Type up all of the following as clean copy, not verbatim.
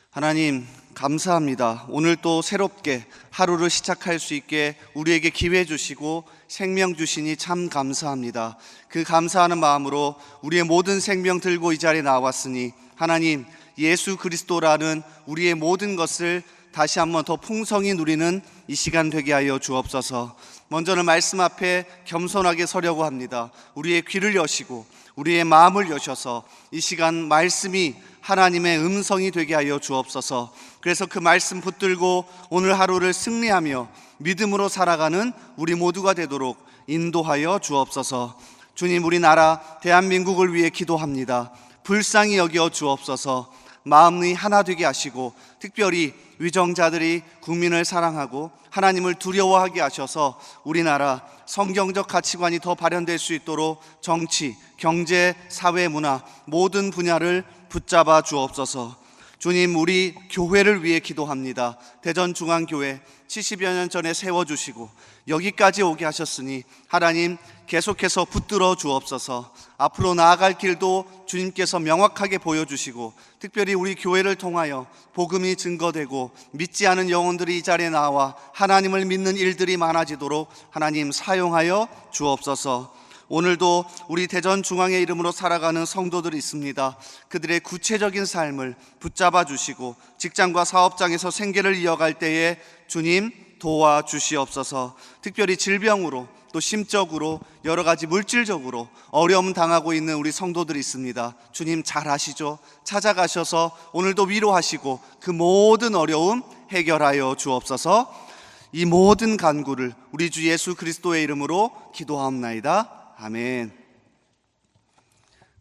하나님 감사합니다. 오늘 또 새롭게 하루를 시작할 수 있게 우리에게 기회 주시고 생명 주시니 참 감사합니다. 그 감사하는 마음으로 우리의 모든 생명 들고 이 자리에 나왔으니 하나님, 예수 그리스도라는 우리의 모든 것을 다시 한번 더 풍성히 누리는 이 시간 되게 하여 주옵소서. 먼저는 말씀 앞에 겸손하게 서려고 합니다. 우리의 귀를 여시고 우리의 마음을 여셔서 이 시간 말씀이 하나님의 음성이 되게 하여 주옵소서. 그래서 그 말씀 붙들고 오늘 하루를 승리하며 믿음으로 살아가는 우리 모두가 되도록 인도하여 주옵소서. 주님, 우리나라 대한민국을 위해 기도합니다. 불쌍히 여겨 주옵소서. 마음이 하나 되게 하시고 특별히 위정자들이 국민을 사랑하고 하나님을 두려워하게 하셔서 우리나라 성경적 가치관이 더 발현될 수 있도록 정치, 경제, 사회, 문화 모든 분야를 붙잡아 주옵소서. 주님, 우리 교회를 위해 기도합니다. 대전중앙교회 70여 년 전에 세워주시고 여기까지 오게 하셨으니 하나님 계속해서 붙들어 주옵소서. 앞으로 나아갈 길도 주님께서 명확하게 보여주시고 특별히 우리 교회를 통하여 복음이 증거되고 믿지 않은 영혼들이 이 자리에 나와 하나님을 믿는 일들이 많아지도록 하나님 사용하여 주옵소서. 오늘도 우리 대전중앙의 이름으로 살아가는 성도들이 있습니다. 그들의 구체적인 삶을 붙잡아 주시고 직장과 사업장에서 생계를 이어갈 때에 주님 도와주시옵소서. 특별히 질병으로 또 심적으로 여러 가지 물질적으로 어려움 당하고 있는 우리 성도들이 있습니다. 주님 잘 아시죠? 찾아가셔서 오늘도 위로하시고 그 모든 어려움 해결하여 주옵소서. 이 모든 간구를 우리 주 예수 그리스도의 이름으로 기도하옵나이다. 아멘.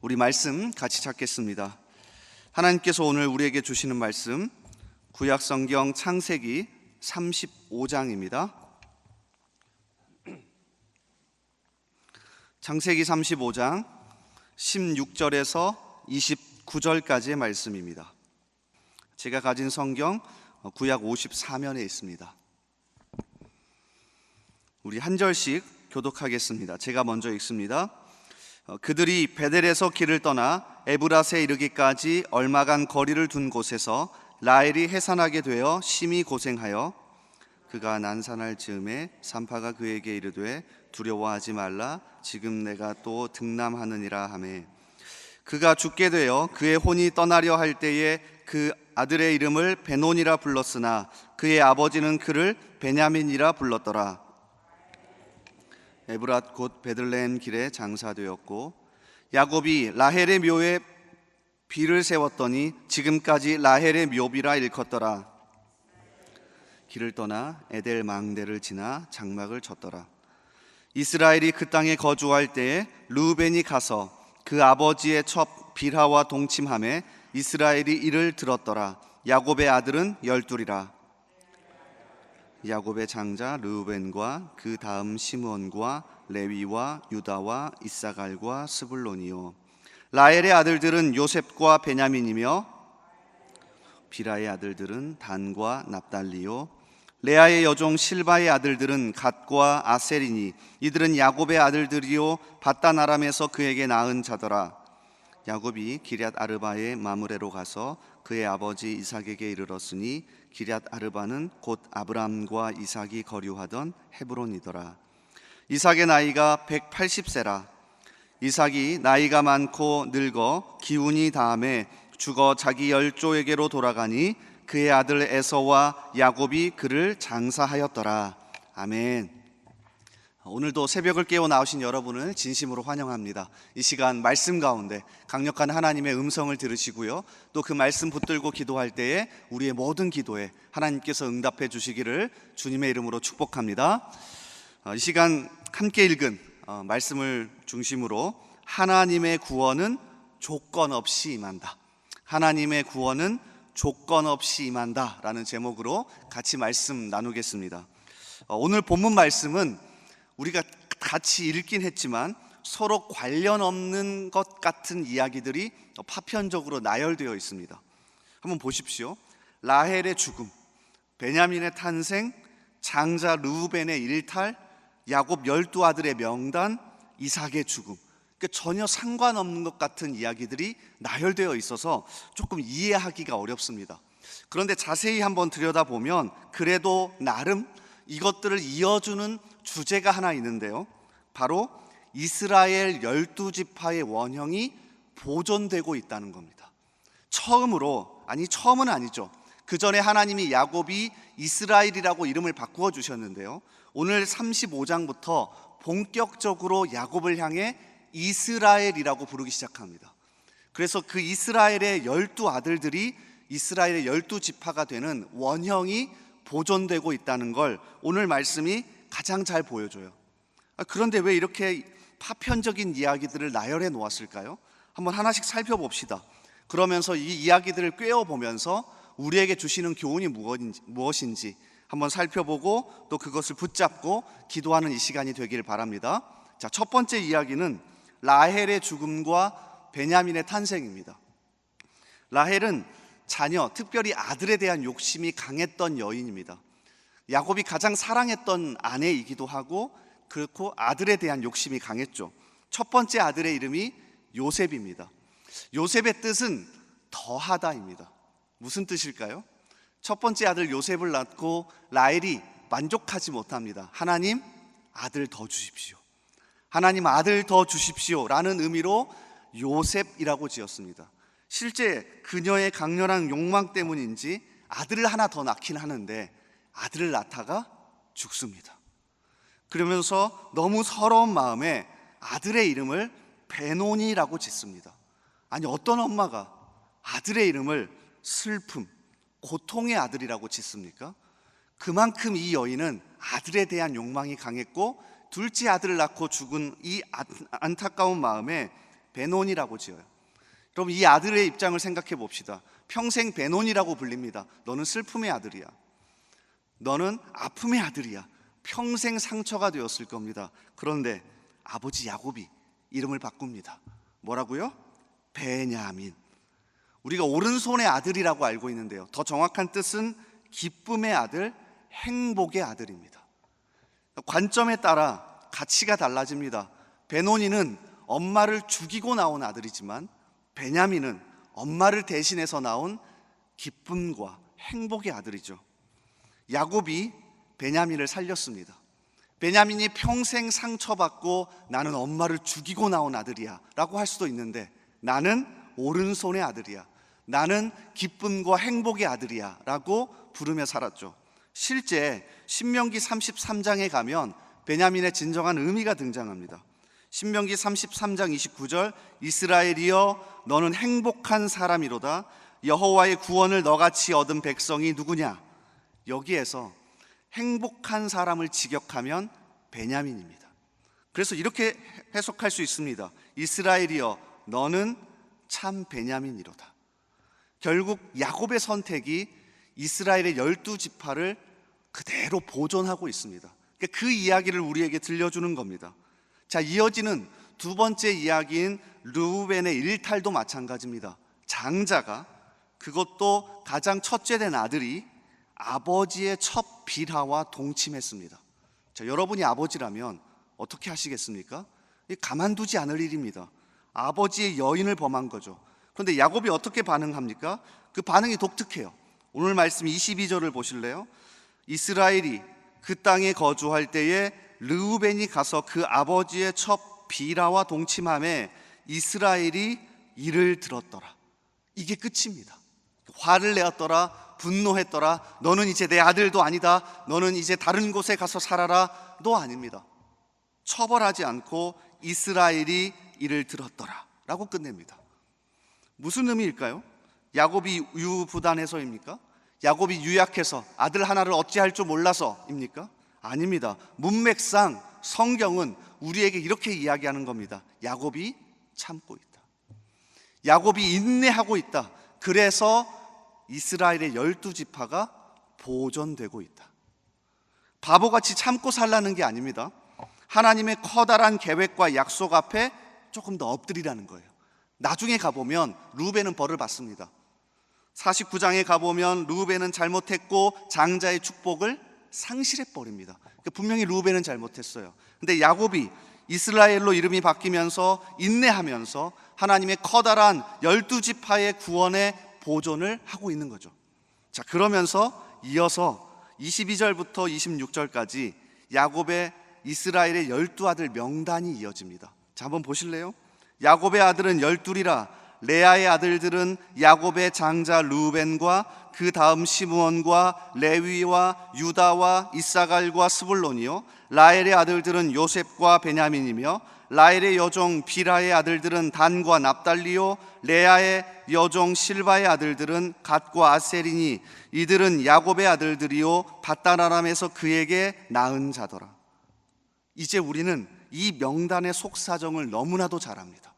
우리 말씀 같이 찾겠습니다. 하나님께서 오늘 우리에게 주시는 말씀 구약성경 창세기 35장입니다. 창세기 35장 16절에서 29절까지의 말씀입니다. 제가 가진 성경 구약 54면에 있습니다. 우리 한 절씩 교독하겠습니다. 제가 먼저 읽습니다. 그들이 베델에서 길을 떠나 에브랏에 이르기까지 얼마간 거리를 둔 곳에서 라헬이 해산하게 되어 심히 고생하여 그가 난산할 즈음에 산파가 그에게 이르되 두려워하지 말라, 지금 내가 또 등남하느니라 하매 그가 죽게 되어 그의 혼이 떠나려 할 때에 그 아들의 이름을 베논이라 불렀으나 그의 아버지는 그를 베냐민이라 불렀더라. 에브랏 곧 베들레헴 길에 장사되었고 야곱이 라헬의 묘에 비를 세웠더니 지금까지 라헬의 묘비라 일컫더라. 길을 떠나 에델 망대를 지나 장막을 쳤더라. 이스라엘이 그 땅에 거주할 때에 르우벤이 가서 그 아버지의 첩 빌하와 동침하매 이스라엘이 이를 들었더라. 야곱의 아들은 12이라. 야곱의 장자 르우벤과 그 다음 시므온과 레위와 유다와 이사갈과 스불론이요. 라헬의 아들들은 요셉과 베냐민이며 비라의 아들들은 단과 납달리요. 레아의 여종 실바의 아들들은 갓과 아셀이니 이들은 야곱의 아들들이요 바단 아람에서 그에게 낳은 자더라. 야곱이 기럇 아르바의 마므레로 가서 그의 아버지 이삭에게 이르렀으니 기럇 아르바는 곧 아브람과 이삭이 거류하던 헤브론이더라. 이삭의 나이가 180세라. 이삭이 나이가 많고 늙어 기운이 다함에 죽어 자기 열조에게로 돌아가니 그의 아들 에서와 야곱이 그를 장사하였더라. 아멘. 오늘도 새벽을 깨워 나오신 여러분을 진심으로 환영합니다. 이 시간 말씀 가운데 강력한 하나님의 음성을 들으시고요, 또 그 말씀 붙들고 기도할 때에 우리의 모든 기도에 하나님께서 응답해 주시기를 주님의 이름으로 축복합니다. 이 시간 함께 읽은 말씀을 중심으로 하나님의 구원은 조건 없이 임한다. 하나님의 구원은 조건 없이 임한다 라는 제목으로 같이 말씀 나누겠습니다. 오늘 본문 말씀은 우리가 같이 읽긴 했지만 서로 관련 없는 것 같은 이야기들이 파편적으로 나열되어 있습니다. 한번 보십시오. 라헬의 죽음, 베냐민의 탄생, 장자 르우벤의 일탈, 야곱 12아들의 명단, 이삭의 죽음. 그러니까 전혀 상관없는 것 같은 이야기들이 나열되어 있어서 조금 이해하기가 어렵습니다. 그런데 자세히 한번 들여다보면 그래도 나름 이것들을 이어주는 주제가 하나 있는데요. 바로 이스라엘 12지파의 원형이 보존되고 있다는 겁니다. 처음은 아니죠. 그 전에 하나님이 야곱이 이스라엘이라고 이름을 바꾸어 주셨는데요. 오늘 35장부터 본격적으로 야곱을 향해 이스라엘이라고 부르기 시작합니다. 그래서 그 이스라엘의 12아들들이 이스라엘의 12지파가 되는 원형이 보존되고 있다는 걸 오늘 말씀이 가장 잘 보여줘요. 그런데 왜 이렇게 파편적인 이야기들을 나열해 놓았을까요? 한번 하나씩 살펴봅시다. 그러면서 이 이야기들을 꿰어보면서 우리에게 주시는 교훈이 무엇인지 한번 살펴보고 또 그것을 붙잡고 기도하는 이 시간이 되길 바랍니다. 자, 첫 번째 이야기는 라헬의 죽음과 베냐민의 탄생입니다. 라헬은 자녀, 특별히 아들에 대한 욕심이 강했던 여인입니다. 야곱이 가장 사랑했던 아내이기도 하고 그렇고 아들에 대한 욕심이 강했죠. 첫 번째 아들의 이름이 요셉입니다. 요셉의 뜻은 더하다입니다. 무슨 뜻일까요? 첫 번째 아들 요셉을 낳고 라헬이 만족하지 못합니다. 하나님, 아들 더 주십시오. 하나님, 아들 더 주십시오 라는 의미로 요셉이라고 지었습니다. 실제 그녀의 강렬한 욕망 때문인지 아들을 하나 더 낳긴 하는데 아들을 낳다가 죽습니다. 그러면서 너무 서러운 마음에 아들의 이름을 베노니라고 짓습니다. 아니, 어떤 엄마가 아들의 이름을 슬픔, 고통의 아들이라고 짓습니까? 그만큼 이 여인은 아들에 대한 욕망이 강했고 둘째 아들을 낳고 죽은 이 안타까운 마음에 베논이라고 지어요. 여러분, 이 아들의 입장을 생각해 봅시다. 평생 베논이라고 불립니다. 너는 슬픔의 아들이야. 너는 아픔의 아들이야. 평생 상처가 되었을 겁니다. 그런데 아버지 야곱이 이름을 바꿉니다. 뭐라고요? 베냐민. 우리가 오른손의 아들이라고 알고 있는데요, 더 정확한 뜻은 기쁨의 아들, 행복의 아들입니다. 관점에 따라 가치가 달라집니다. 베노니는 엄마를 죽이고 나온 아들이지만 베냐민은 엄마를 대신해서 나온 기쁨과 행복의 아들이죠. 야곱이 베냐민을 살렸습니다. 베냐민이 평생 상처받고 나는 엄마를 죽이고 나온 아들이야 라고 할 수도 있는데 나는 오른손의 아들이야, 나는 기쁨과 행복의 아들이야 라고 부르며 살았죠. 실제 신명기 33장에 가면 베냐민의 진정한 의미가 등장합니다. 신명기 33장 29절, 이스라엘이여 너는 행복한 사람이로다. 여호와의 구원을 너같이 얻은 백성이 누구냐? 여기에서 행복한 사람을 직역하면 베냐민입니다. 그래서 이렇게 해석할 수 있습니다. 이스라엘이여 너는 참 베냐민이로다. 결국 야곱의 선택이 이스라엘의 12지파를 그대로 보존하고 있습니다. 그러니까 그 이야기를 우리에게 들려주는 겁니다. 자, 이어지는 두 번째 이야기인 르우벤의 일탈도 마찬가지입니다. 장자가, 그것도 가장 첫째 된 아들이 아버지의 첫 비하와 동침했습니다. 자, 여러분이 아버지라면 어떻게 하시겠습니까? 가만두지 않을 일입니다. 아버지의 여인을 범한 거죠. 그런데 야곱이 어떻게 반응합니까? 그 반응이 독특해요. 오늘 말씀 22절을 보실래요? 이스라엘이 그 땅에 거주할 때에 르우벤이 가서 그 아버지의 첫 비라와 동침함에 이스라엘이 이를 들었더라. 이게 끝입니다. 화를 내었더라, 분노했더라, 너는 이제 내 아들도 아니다, 너는 이제 다른 곳에 가서 살아라, 도 아닙니다. 처벌하지 않고 이스라엘이 이를 들었더라 라고 끝냅니다. 무슨 의미일까요? 야곱이 유부단해서입니까? 야곱이 유약해서 아들 하나를 어찌할 줄 몰라서입니까? 아닙니다. 문맥상 성경은 우리에게 이렇게 이야기하는 겁니다. 야곱이 참고 있다. 야곱이 인내하고 있다. 그래서 이스라엘의 12지파가 보존되고 있다. 바보같이 참고 살라는 게 아닙니다. 하나님의 커다란 계획과 약속 앞에 조금 더 엎드리라는 거예요. 나중에 가보면 르우벤은 벌을 받습니다. 49장에 가보면 르우벤은 잘못했고 장자의 축복을 상실해버립니다. 그러니까 분명히 르우벤은 잘못했어요. 근데 야곱이 이스라엘로 이름이 바뀌면서 인내하면서 하나님의 커다란 12지파의 구원의 보존을 하고 있는 거죠. 자, 그러면서 이어서 22절부터 26절까지 야곱의 이스라엘의 12아들 명단이 이어집니다. 자, 한번 보실래요? 야곱의 아들은 12이라. 레아의 아들들은 야곱의 장자 르우벤과 그 다음 시므온과 레위와 유다와 이사갈과 스불론이요, 라헬의 아들들은 요셉과 베냐민이며, 라헬의 여종 비라의 아들들은 단과 납달리요, 레아의 여종 실바의 아들들은 갓과 아셀이니 이들은 야곱의 아들들이요 밧단아람에서 그에게 낳은 자더라. 이제 우리는 이 명단의 속사정을 너무나도 잘 압니다.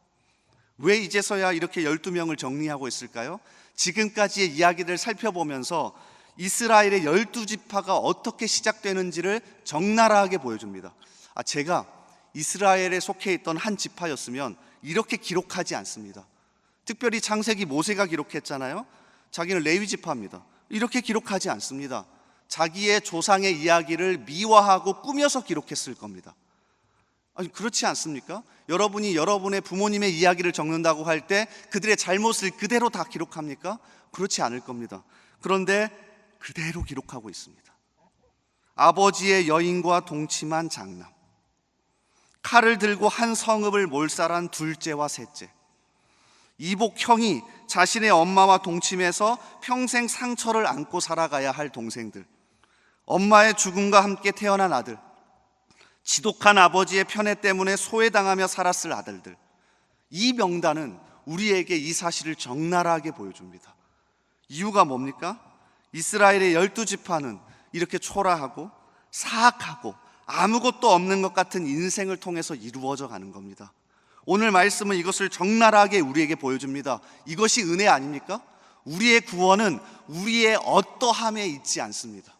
왜 이제서야 이렇게 12명을 정리하고 있을까요? 지금까지의 이야기를 살펴보면서 이스라엘의 12지파가 어떻게 시작되는지를 적나라하게 보여줍니다. 제가 이스라엘에 속해 있던 한 지파였으면 이렇게 기록하지 않습니다. 특별히 창세기 모세가 기록했잖아요. 자기는 레위 지파입니다. 이렇게 기록하지 않습니다. 자기의 조상의 이야기를 미화하고 꾸며서 기록했을 겁니다. 아니, 그렇지 않습니까? 여러분이 여러분의 부모님의 이야기를 적는다고 할 때 그들의 잘못을 그대로 다 기록합니까? 그렇지 않을 겁니다. 그런데 그대로 기록하고 있습니다. 아버지의 여인과 동침한 장남, 칼을 들고 한 성읍을 몰살한 둘째와 셋째, 이복 형이 자신의 엄마와 동침해서 평생 상처를 안고 살아가야 할 동생들, 엄마의 죽음과 함께 태어난 아들, 지독한 아버지의 편애 때문에 소외당하며 살았을 아들들. 이 명단은 우리에게 이 사실을 적나라하게 보여줍니다. 이유가 뭡니까? 이스라엘의 12지파는 이렇게 초라하고 사악하고 아무것도 없는 것 같은 인생을 통해서 이루어져 가는 겁니다. 오늘 말씀은 이것을 적나라하게 우리에게 보여줍니다. 이것이 은혜 아닙니까? 우리의 구원은 우리의 어떠함에 있지 않습니다.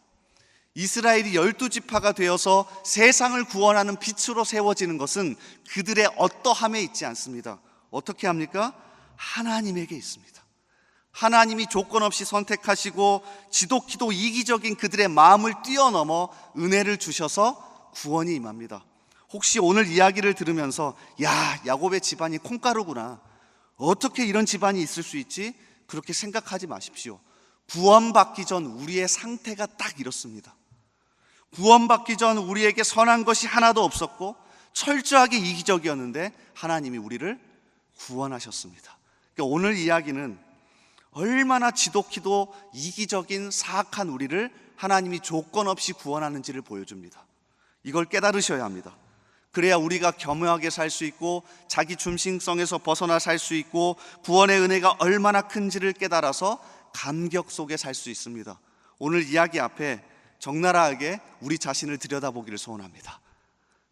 이스라엘이 12지파가 되어서 세상을 구원하는 빛으로 세워지는 것은 그들의 어떠함에 있지 않습니다. 어떻게 합니까? 하나님에게 있습니다. 하나님이 조건 없이 선택하시고 지독히도 이기적인 그들의 마음을 뛰어넘어 은혜를 주셔서 구원이 임합니다. 혹시 오늘 이야기를 들으면서 야곱의 집안이 콩가루구나, 어떻게 이런 집안이 있을 수 있지? 그렇게 생각하지 마십시오. 구원받기 전 우리의 상태가 딱 이렇습니다. 구원받기 전 우리에게 선한 것이 하나도 없었고 철저하게 이기적이었는데 하나님이 우리를 구원하셨습니다. 그러니까 오늘 이야기는 얼마나 지독히도 이기적인 사악한 우리를 하나님이 조건 없이 구원하는지를 보여줍니다. 이걸 깨달으셔야 합니다. 그래야 우리가 겸허하게 살 수 있고 자기 중심성에서 벗어나 살 수 있고 구원의 은혜가 얼마나 큰지를 깨달아서 감격 속에 살 수 있습니다. 오늘 이야기 앞에 적나라하게 우리 자신을 들여다보기를 소원합니다.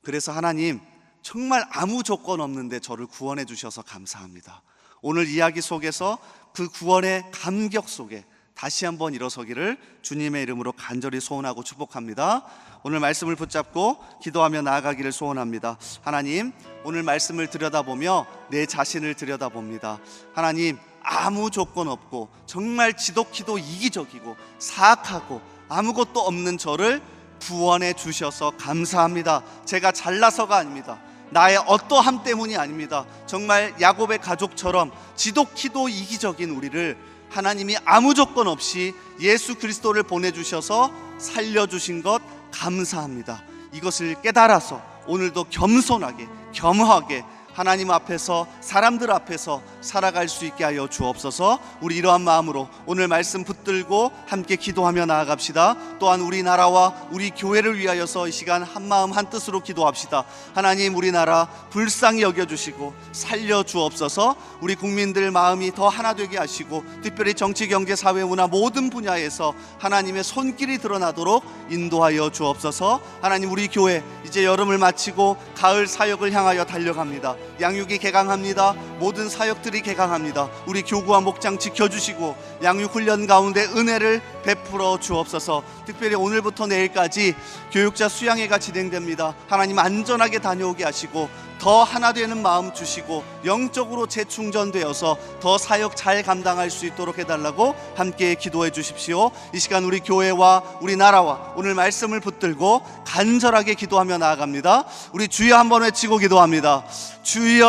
그래서 하나님, 정말 아무 조건 없는데 저를 구원해 주셔서 감사합니다. 오늘 이야기 속에서 그 구원의 감격 속에 다시 한번 일어서기를 주님의 이름으로 간절히 소원하고 축복합니다. 오늘 말씀을 붙잡고 기도하며 나아가기를 소원합니다. 하나님, 오늘 말씀을 들여다보며 내 자신을 들여다봅니다. 하나님, 아무 조건 없고 정말 지독히도 이기적이고 사악하고 아무것도 없는 저를 구원해 주셔서 감사합니다. 제가 잘나서가 아닙니다. 나의 어떠함 때문이 아닙니다. 정말 야곱의 가족처럼 지독히도 이기적인 우리를 하나님이 아무 조건 없이 예수 그리스도를 보내주셔서 살려주신 것 감사합니다. 이것을 깨달아서 오늘도 겸손하게 겸허하게 하나님 앞에서 사람들 앞에서 살아갈 수 있게 하여 주옵소서. 우리 이러한 마음으로 오늘 말씀 붙들고 함께 기도하며 나아갑시다. 또한 우리나라와 우리 교회를 위하여서 이 시간 한마음 한뜻으로 기도합시다. 하나님, 우리나라 불쌍히 여겨주시고 살려주옵소서. 우리 국민들 마음이 더 하나 되게 하시고 특별히 정치, 경제, 사회, 문화 모든 분야에서 하나님의 손길이 드러나도록 인도하여 주옵소서. 하나님, 우리 교회 이제 여름을 마치고 가을 사역을 향하여 달려갑니다. 양육이 개강합니다. 모든 사역들이 개강합니다. 우리 교구와 목장 지켜주시고 양육 훈련 가운데 은혜를 베풀어 주옵소서. 특별히 오늘부터 내일까지 교육자 수양회가 진행됩니다. 하나님 안전하게 다녀오게 하시고 더 하나 되는 마음 주시고 영적으로 재충전되어서 더 사역 잘 감당할 수 있도록 해달라고 함께 기도해 주십시오. 이 시간 우리 교회와 우리 나라와 오늘 말씀을 붙들고 간절하게 기도하며 나아갑니다. 우리 주여 한번 외치고 기도합니다. 주여.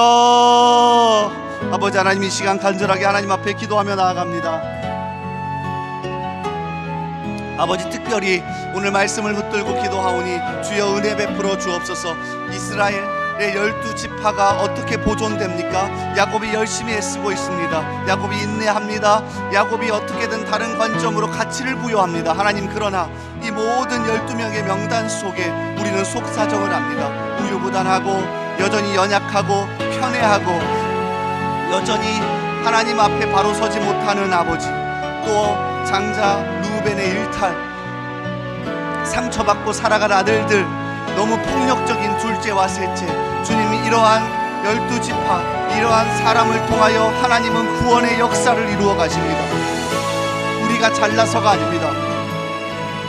아버지 하나님, 이 시간 간절하게 하나님 앞에 기도하며 나아갑니다. 아버지, 특별히 오늘 말씀을 붙들고 기도하오니 주여 은혜 베풀어 주옵소서. 이스라엘의 12지파가 어떻게 보존됩니까? 야곱이 열심히 애쓰고 있습니다. 야곱이 인내합니다. 야곱이 어떻게든 다른 관점으로 가치를 부여합니다. 하나님, 그러나 이 모든 12명의 명단 속에 우리는 속사정을 합니다. 우유부단하고 여전히 연약하고 편애하고 여전히 하나님 앞에 바로 서지 못하는 아버지, 또 장자 루벤의 일탈, 상처받고 살아갈 아들들, 너무 폭력적인 둘째와 셋째, 주님이 이러한 12지파, 이러한 사람을 통하여 하나님은 구원의 역사를 이루어 가십니다. 우리가 잘나서가 아닙니다.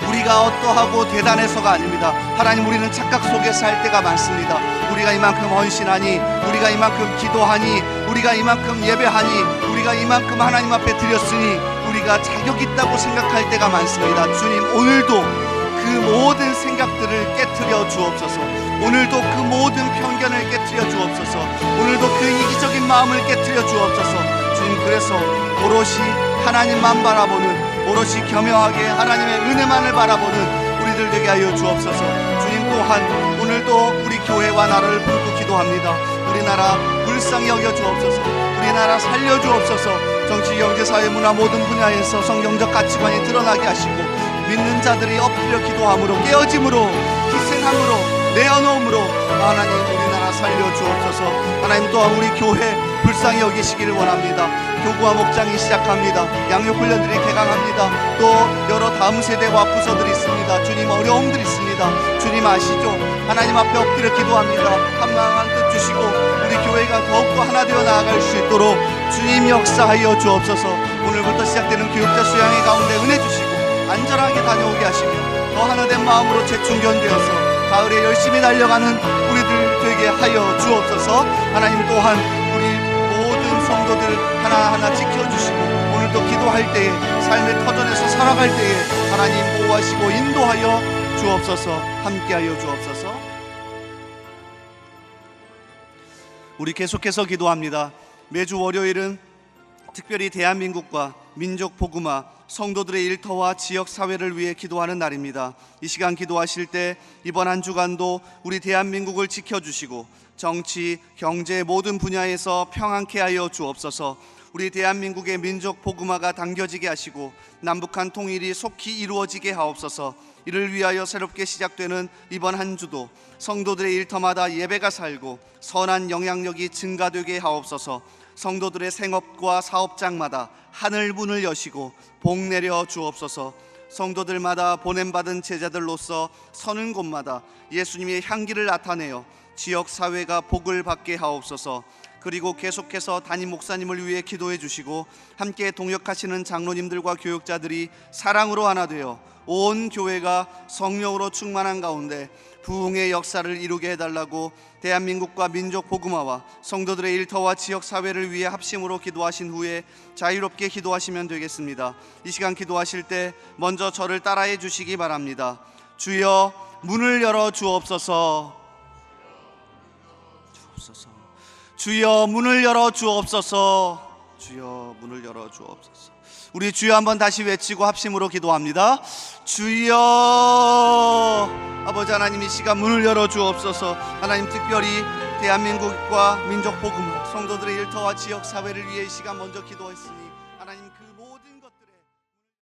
우리가 어떠하고 대단해서가 아닙니다. 하나님, 우리는 착각 속에 살 때가 많습니다. 우리가 이만큼 헌신하니, 우리가 이만큼 기도하니, 우리가 이만큼 예배하니, 우리가 이만큼 하나님 앞에 드렸으니 우리가 자격 있다고 생각할 때가 많습니다. 주님, 오늘도 그 모든 생각들을 깨트려 주옵소서. 오늘도 그 모든 편견을 깨트려 주옵소서. 오늘도 그 이기적인 마음을 깨트려 주옵소서. 주님, 그래서 오롯이 하나님만 바라보는, 오롯이 겸허하게 하나님의 은혜만을 바라보는 우리들 되게 하여 주옵소서. 주님, 또한 오늘도 우리 교회와 나라를 부르고 기도합니다. 우리나라 불쌍히 여겨 주옵소서. 우리나라 살려 주옵소서. 정치, 경제, 사회, 문화 모든 분야에서 성경적 가치관이 드러나게 하시고 믿는 자들이 엎드려 기도함으로, 깨어짐으로, 희생함으로, 내어놓음으로 하나님 우리나라 살려 주옵소서. 하나님, 또한 우리 교회 불쌍히 여기시기를 원합니다. 교구와 목장이 시작합니다. 양육훈련들이 개강합니다. 또 여러 다음 세대와 부서들이 있습니다. 주님, 어려움들이 있습니다. 주님 아시죠? 하나님 앞에 엎드려 기도합니다. 한마음 뜻 주시고 우리 교회가 더욱더 하나 되어 나아갈 수 있도록 주님 역사하여 주옵소서. 오늘부터 시작되는 교육자 수양회 가운데 은혜 주시고 안전하게 다녀오게 하시며 더 하나된 마음으로 재충전되어서 가을에 열심히 달려가는 우리들 되게 하여 주옵소서. 하나님, 또한 우리 모든 성도들 하나하나 지켜주시고 오늘도 기도할 때에, 삶의 터전에서 살아갈 때에 하나님 보호하시고 인도하여 주옵소서. 함께하여 주옵소서. 우리 계속해서 기도합니다. 매주 월요일은 특별히 대한민국과 민족 복음화, 성도들의 일터와 지역 사회를 위해 기도하는 날입니다. 이 시간 기도하실 때 이번 한 주간도 우리 대한민국을 지켜주시고 정치, 경제 모든 분야에서 평안케 하여 주옵소서. 우리 대한민국의 민족 복음화가 당겨지게 하시고 남북한 통일이 속히 이루어지게 하옵소서. 이를 위하여 새롭게 시작되는 이번 한 주도 성도들의 일터마다 예배가 살고 선한 영향력이 증가되게 하옵소서. 성도들의 생업과 사업장마다 하늘 문을 여시고 복 내려 주옵소서. 성도들마다 보냄받은 제자들로서 서는 곳마다 예수님의 향기를 나타내어 지역 사회가 복을 받게 하옵소서. 그리고 계속해서 담임 목사님을 위해 기도해 주시고 함께 동역하시는 장로님들과 교육자들이 사랑으로 하나 되어 온 교회가 성령으로 충만한 가운데 부흥의 역사를 이루게 해달라고 대한민국과 민족 복음화와 성도들의 일터와 지역 사회를 위해 합심으로 기도하신 후에 자유롭게 기도하시면 되겠습니다. 이 시간 기도하실 때 먼저 저를 따라해 주시기 바랍니다. 주여 문을 열어 주옵소서. 주여 문을 열어 주옵소서. 주여 문을 열어 주옵소서. 우리 주여 한번 다시 외치고 합심으로 기도합니다. 주여. 아버지 하나님, 이 시간 문을 열어 주옵소서. 하나님, 특별히 대한민국과 민족 복음, 성도들의 일터와 지역 사회를 위해 이 시간 먼저 기도했으니